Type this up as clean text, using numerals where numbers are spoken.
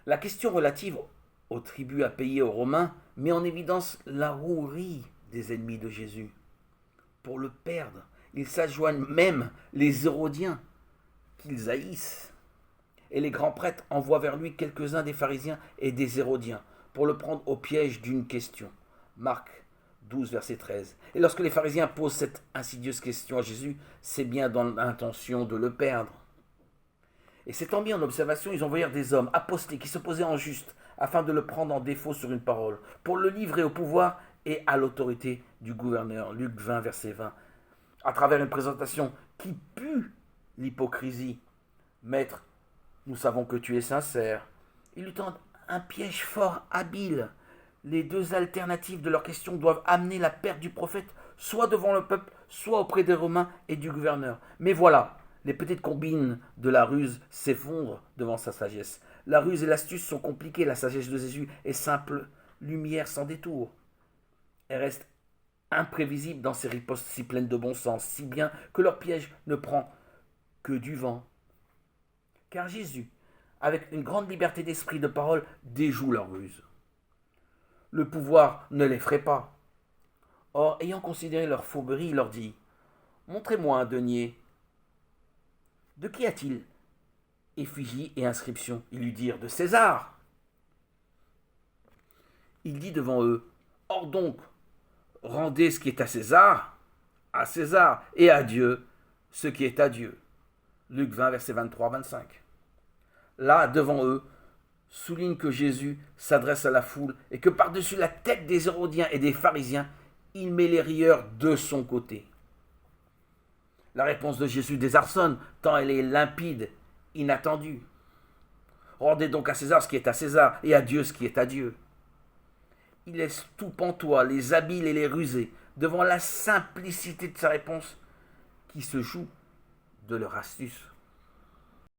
La question relative au tribut à payer aux Romains met en évidence la rouerie des ennemis de Jésus. Pour le perdre, ils s'adjoignent même les Hérodiens qu'ils haïssent. Et les grands prêtres envoient vers lui quelques-uns des pharisiens et des Hérodiens pour le prendre au piège d'une question. Marc 12, verset 13. Et lorsque les pharisiens posent cette insidieuse question à Jésus, c'est bien dans l'intention de le perdre. Et s'étant mis en observation, ils envoyèrent des hommes apostés qui s'opposaient en juste, afin de le prendre en défaut sur une parole, pour le livrer au pouvoir et à l'autorité du gouverneur. Luc 20, verset 20. À travers une présentation qui pue l'hypocrisie. Maître, nous savons que tu es sincère. Ils lui tendent un piège fort habile. Les deux alternatives de leur question doivent amener la perte du prophète, soit devant le peuple, soit auprès des Romains et du gouverneur. Mais voilà, les petites combines de la ruse s'effondrent devant sa sagesse. La ruse et l'astuce sont compliquées, la sagesse de Jésus est simple, lumière sans détour. Elle reste imprévisible dans ses ripostes si pleines de bon sens, si bien que leur piège ne prend que du vent. Car Jésus, avec une grande liberté d'esprit de parole, déjoue leur ruse. Le pouvoir ne l'effraie pas. Or, ayant considéré leur fourberie, il leur dit « Montrez-moi un denier. De qui a-t-il effigie et inscription ?» Ils lui dirent « De César. » Il dit devant eux « Or donc, rendez ce qui est à César, et à Dieu ce qui est à Dieu. » Luc 20, verset 23-25. Là, devant eux, souligne que Jésus s'adresse à la foule et que par-dessus la tête des Hérodiens et des pharisiens, il met les rieurs de son côté. La réponse de Jésus désarçonne, tant elle est limpide, inattendue. Rendez donc à César ce qui est à César et à Dieu ce qui est à Dieu. Il laisse tout pantois, les habiles et les rusés, devant la simplicité de sa réponse qui se joue de leur astuce.